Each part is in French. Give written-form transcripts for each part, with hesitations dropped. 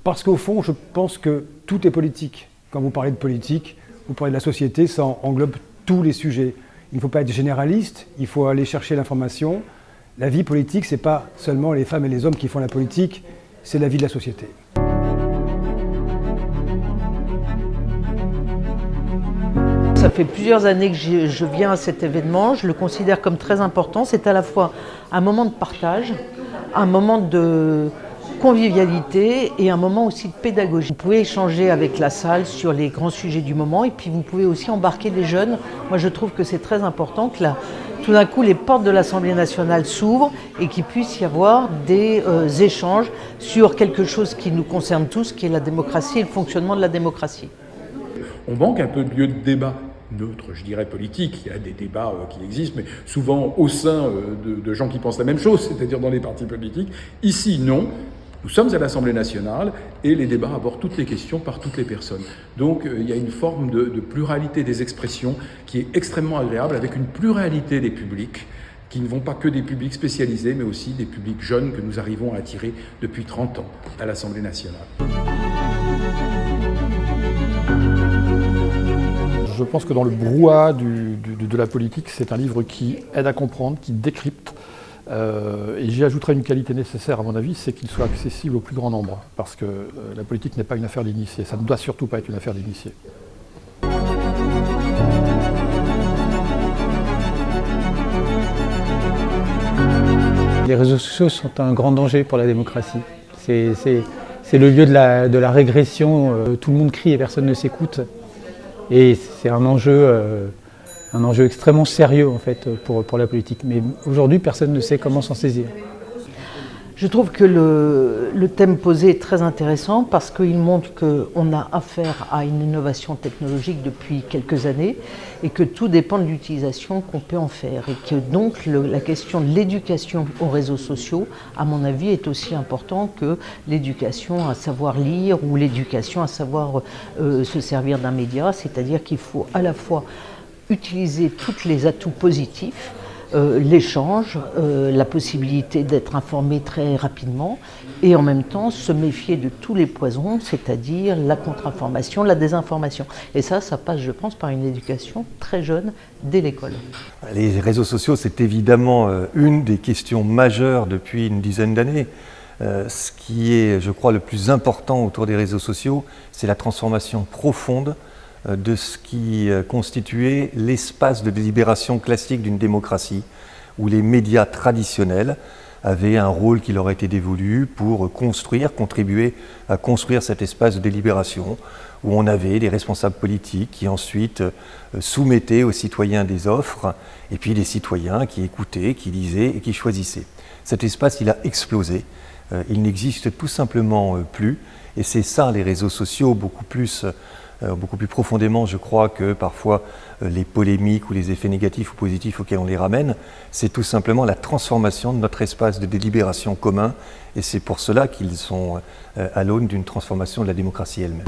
Parce qu'au fond, je pense que tout est politique. Quand vous parlez de politique, vous parlez de la société, ça englobe tous les sujets. Il ne faut pas être généraliste, il faut aller chercher l'information. La vie politique, ce n'est pas seulement les femmes et les hommes qui font la politique, c'est la vie de la société. Ça fait plusieurs années que je viens à cet événement, je le considère comme très important. C'est à la fois un moment de partage, un moment de convivialité et un moment aussi de pédagogie. Vous pouvez échanger avec la salle sur les grands sujets du moment et puis vous pouvez aussi embarquer les jeunes. Moi je trouve que c'est très important que tout d'un coup les portes de l'Assemblée nationale s'ouvrent et qu'il puisse y avoir des échanges sur quelque chose qui nous concerne tous, qui est la démocratie et le fonctionnement de la démocratie. On manque un peu de lieu de débat neutre, je dirais politique. Il y a des débats qui existent, mais souvent au sein de gens qui pensent la même chose, c'est-à-dire dans les partis politiques. Ici, non. Nous sommes à l'Assemblée nationale et les débats abordent toutes les questions par toutes les personnes. Donc il y a une forme de pluralité des expressions qui est extrêmement agréable, avec une pluralité des publics qui ne vont pas que des publics spécialisés, mais aussi des publics jeunes que nous arrivons à attirer depuis 30 ans à l'Assemblée nationale. Je pense que dans le brouhaha de la politique, c'est un livre qui aide à comprendre, qui décrypte. Et j'y ajouterai une qualité nécessaire à mon avis, c'est qu'il soit accessible au plus grand nombre. Parce que la politique n'est pas une affaire d'initiés, ça ne doit surtout pas être une affaire d'initiés. Les réseaux sociaux sont un grand danger pour la démocratie. C'est le lieu de la régression, tout le monde crie et personne ne s'écoute. Et c'est un enjeu extrêmement sérieux en fait, pour la politique. Mais aujourd'hui, personne ne sait comment s'en saisir. Je trouve que le thème posé est très intéressant parce qu'il montre qu'on a affaire à une innovation technologique depuis quelques années et que tout dépend de l'utilisation qu'on peut en faire. Et que donc la question de l'éducation aux réseaux sociaux, à mon avis, est aussi importante que l'éducation à savoir lire ou l'éducation à savoir se servir d'un média. C'est-à-dire qu'il faut à la fois utiliser tous les atouts positifs, l'échange, la possibilité d'être informé très rapidement et en même temps se méfier de tous les poisons, c'est-à-dire la contre-information, la désinformation. Et ça passe, je pense, par une éducation très jeune dès l'école. Les réseaux sociaux, c'est évidemment une des questions majeures depuis une dizaine d'années. Ce qui est, je crois, le plus important autour des réseaux sociaux, c'est la transformation profonde de ce qui constituait l'espace de délibération classique d'une démocratie, où les médias traditionnels avaient un rôle qui leur était dévolu pour contribuer à construire cet espace de délibération, où on avait des responsables politiques qui ensuite soumettaient aux citoyens des offres, et puis des citoyens qui écoutaient, qui lisaient et qui choisissaient. Cet espace, il a explosé, il n'existe tout simplement plus, et c'est ça les réseaux sociaux, beaucoup plus profondément, je crois, que parfois les polémiques ou les effets négatifs ou positifs auxquels on les ramène, c'est tout simplement la transformation de notre espace de délibération commun, et c'est pour cela qu'ils sont à l'aune d'une transformation de la démocratie elle-même.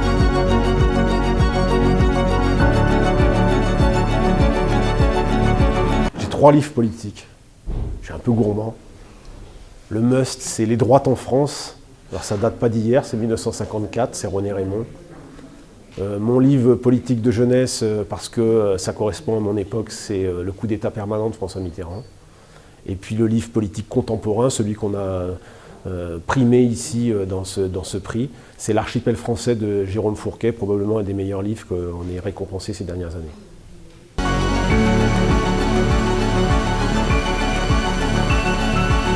J'ai 3 livres politiques. Je suis un peu gourmand. Le must, c'est Les droites en France. Alors ça date pas d'hier, c'est 1954, c'est René Raymond. Mon livre politique de jeunesse, parce que ça correspond à mon époque, c'est Le coup d'État permanent de François Mitterrand. Et puis le livre politique contemporain, celui qu'on a primé ici dans ce prix, c'est L'Archipel français de Jérôme Fourquet, probablement un des meilleurs livres qu'on ait récompensé ces dernières années.